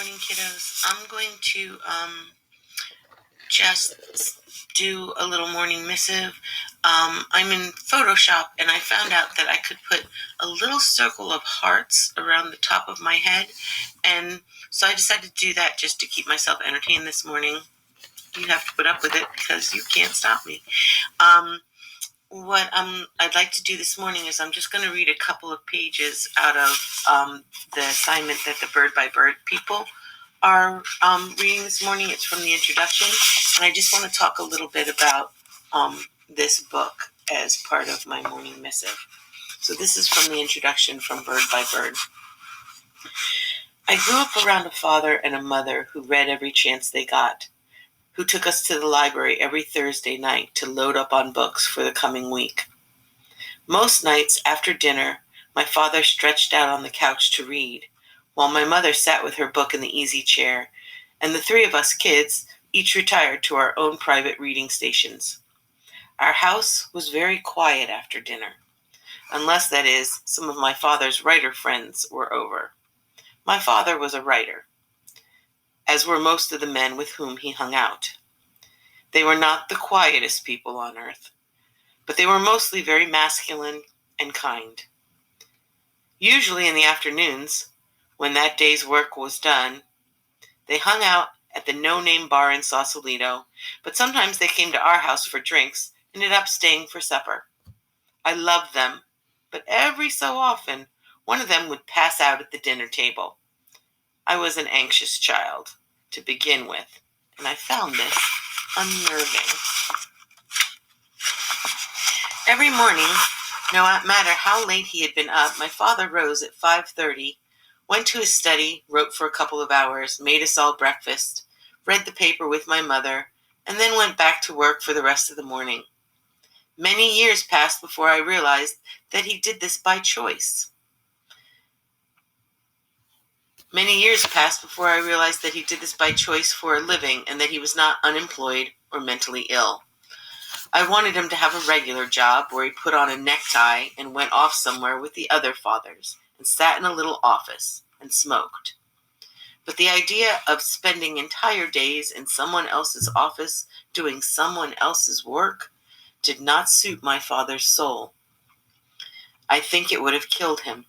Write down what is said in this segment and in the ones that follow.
morning, kiddos. I'm going to just do a little morning missive. I'm in Photoshop, and I found out that I could put a little circle of hearts around the top of my head, and so I decided to do that just to keep myself entertained this morning. You have to put up with it because you can't stop me. What I'd like to do this morning is I'm just going to read a couple of pages out of the assignment that the BbyB people are reading this morning. It's from the introduction, and I just want to talk a little bit about this book as part of my morning missive. So this is from the introduction from BbyB. I grew up around a father and a mother who read every chance they got, who took us to the library every Thursday night to load up on books for the coming week. Most nights after dinner, my father stretched out on the couch to read, while my mother sat with her book in the easy chair, and the three of us kids each retired to our own private reading stations. Our house was very quiet after dinner, unless, that is, some of my father's writer friends were over. My father was a writer, as were most of the men with whom he hung out. They were not the quietest people on earth, but they were mostly very masculine and kind. Usually in the afternoons, when that day's work was done, they hung out at the no-name bar in Sausalito, but sometimes they came to our house for drinks and ended up staying for supper. I loved them, but every so often, one of them would pass out at the dinner table. I was an anxious child to begin with, and I found this unnerving. Every morning, no matter how late he had been up, my father rose at 5:30, went to his study, wrote for a couple of hours, made us all breakfast, read the paper with my mother, and then went back to work for the rest of the morning. Many years passed before I realized that he did this by choice. Many years passed before I realized that he did this by choice for a living and that he was not unemployed or mentally ill. I wanted him to have a regular job where he put on a necktie and went off somewhere with the other fathers and sat in a little office and smoked. But the idea of spending entire days in someone else's office doing someone else's work did not suit my father's soul. I think it would have killed him.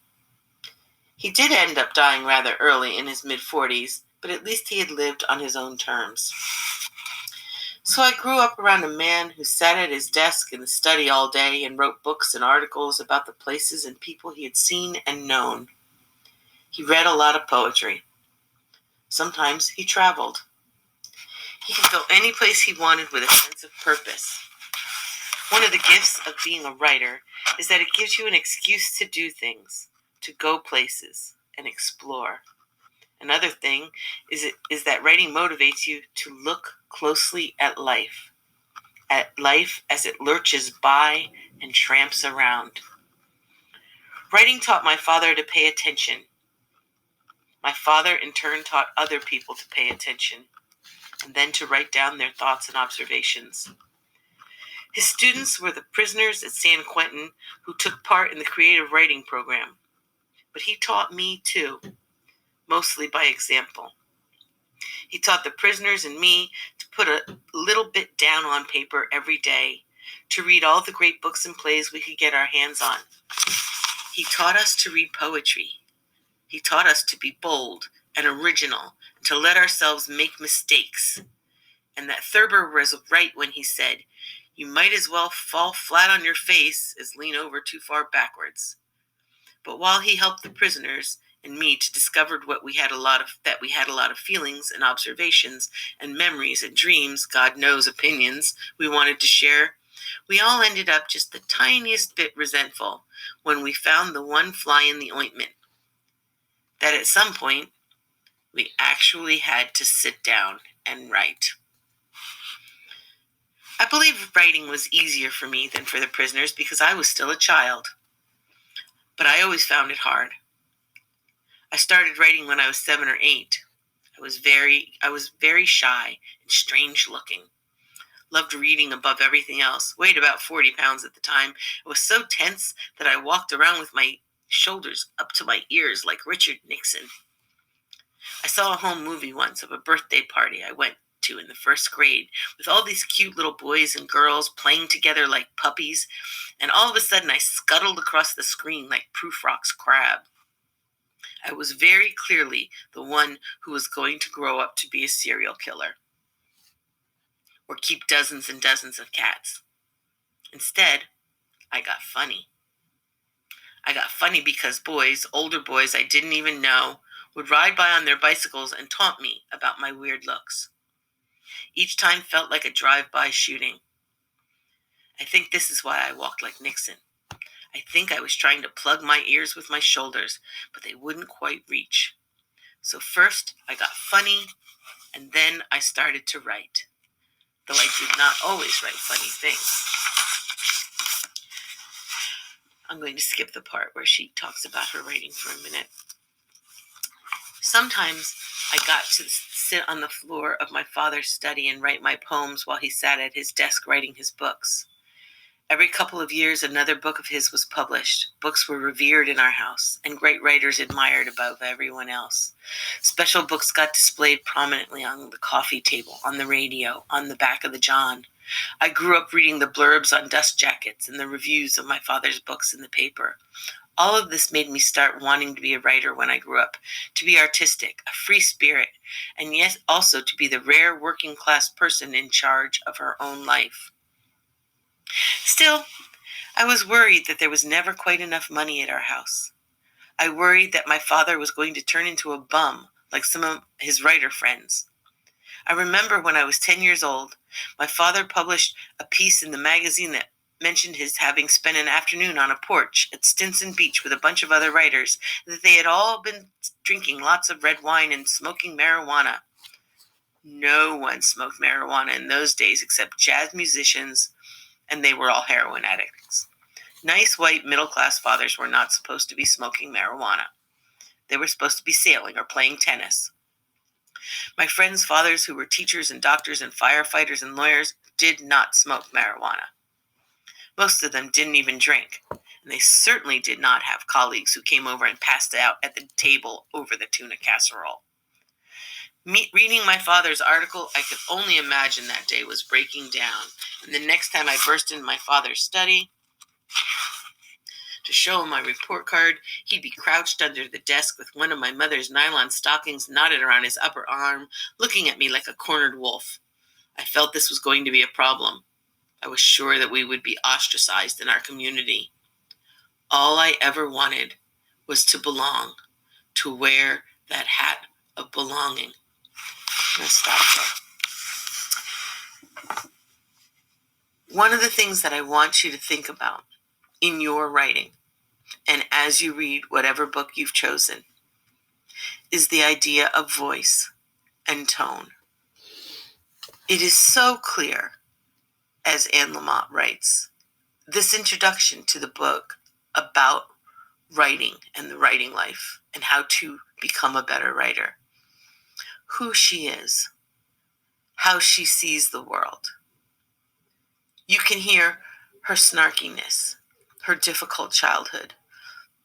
He did end up dying rather early in his mid-40s, but at least he had lived on his own terms. So I grew up around a man who sat at his desk in the study all day and wrote books and articles about the places and people he had seen and known. He read a lot of poetry. Sometimes he traveled. He could go any place he wanted with a sense of purpose. One of the gifts of being a writer is that it gives you an excuse to do things, to go places and explore. Another thing is that writing motivates you to look closely at life as it lurches by and tramps around. Writing taught my father to pay attention. My father in turn taught other people to pay attention and then to write down their thoughts and observations. His students were the prisoners at San Quentin who took part in the creative writing program. But he taught me too, mostly by example. He taught the prisoners and me to put a little bit down on paper every day, to read all the great books and plays we could get our hands on. He taught us to read poetry. He taught us to be bold and original, and to let ourselves make mistakes. And that Thurber was right when he said, "You might as well fall flat on your face as lean over too far backwards." But while he helped the prisoners and me to discover that we had a lot of feelings and observations and memories and dreams, God knows opinions, we wanted to share, we all ended up just the tiniest bit resentful when we found the one fly in the ointment, that at some point we actually had to sit down and write. I believe writing was easier for me than for the prisoners because I was still a child. But I always found it hard. I started writing when I was 7 or 8. I was very shy and strange looking. Loved reading above everything else. Weighed about 40 pounds at the time. I was so tense that I walked around with my shoulders up to my ears like Richard Nixon. I saw a home movie once of a birthday party I went to in the first grade with all these cute little boys and girls playing together like puppies, and all of a sudden I scuttled across the screen like Prufrock's crab. I was very clearly the one who was going to grow up to be a serial killer or keep dozens and dozens of cats. Instead, I got funny. I got funny because boys, older boys I didn't even know, would ride by on their bicycles and taunt me about my weird looks. Each time felt like a drive-by shooting. I think this is why I walked like Nixon. I think I was trying to plug my ears with my shoulders, but they wouldn't quite reach. So first I got funny, and then I started to write, though I did not always write funny things. I'm going to skip the part where she talks about her writing for a minute. Sometimes I got to sit on the floor of my father's study and write my poems while he sat at his desk writing his books. Every couple of years, another book of his was published. Books were revered in our house, and great writers admired above everyone else. Special books got displayed prominently on the coffee table, on the radio, on the back of the John. I grew up reading the blurbs on dust jackets and the reviews of my father's books in the paper. All of this made me start wanting to be a writer when I grew up, to be artistic, a free spirit, and yes, also to be the rare working class person in charge of her own life. Still, I was worried that there was never quite enough money at our house. I worried that my father was going to turn into a bum, like some of his writer friends. I remember when I was 10 years old, my father published a piece in the magazine that mentioned his having spent an afternoon on a porch at Stinson Beach with a bunch of other writers, that they had all been drinking lots of red wine and smoking marijuana. No one smoked marijuana in those days except jazz musicians, and they were all heroin addicts. Nice white middle-class fathers were not supposed to be smoking marijuana. They were supposed to be sailing or playing tennis. My friends' fathers, who were teachers and doctors and firefighters and lawyers, did not smoke marijuana. Most of them didn't even drink, and they certainly did not have colleagues who came over and passed out at the table over the tuna casserole. Reading my father's article, I could only imagine that day was breaking down, and the next time I burst into my father's study to show him my report card, he'd be crouched under the desk with one of my mother's nylon stockings knotted around his upper arm, looking at me like a cornered wolf. I felt this was going to be a problem. I was sure that we would be ostracized in our community. All I ever wanted was to belong, to wear that hat of belonging. I'm going to stop there. One of the things that I want you to think about in your writing, and as you read whatever book you've chosen, is the idea of voice and tone. It is so clear, as Anne Lamott writes, this introduction to the book about writing and the writing life and how to become a better writer. Who she is, how she sees the world. You can hear her snarkiness, her difficult childhood,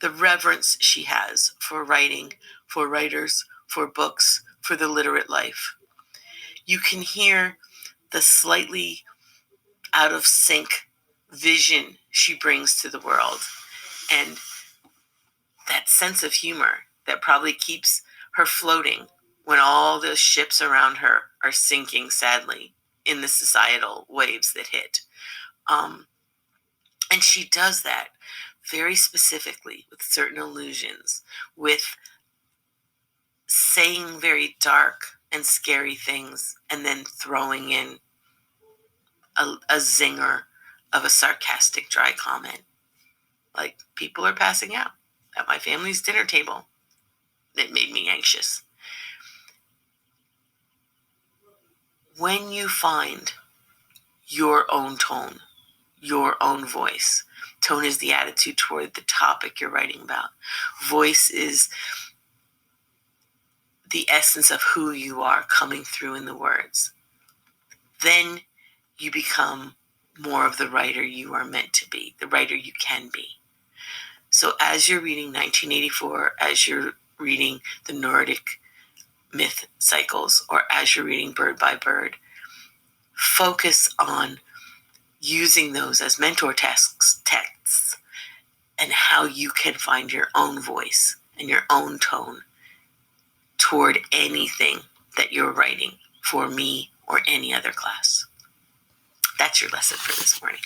the reverence she has for writing, for writers, for books, for the literate life. You can hear the slightly out of sync vision she brings to the world, and that sense of humor that probably keeps her floating when all the ships around her are sinking sadly in the societal waves that hit. And she does that very specifically with certain allusions, with saying very dark and scary things and then throwing in a zinger of a sarcastic dry comment. Like, people are passing out at my family's dinner table. It made me anxious. When you find your own tone, your own voice, tone is the attitude toward the topic you're writing about. Voice is the essence of who you are coming through in the words. Then you become more of the writer you are meant to be, the writer you can be. So as you're reading 1984, as you're reading the Nordic myth cycles or as you're reading Bird by Bird, focus on using those as mentor texts and how you can find your own voice and your own tone toward anything that you're writing for me or any other class. That's your lesson for this morning.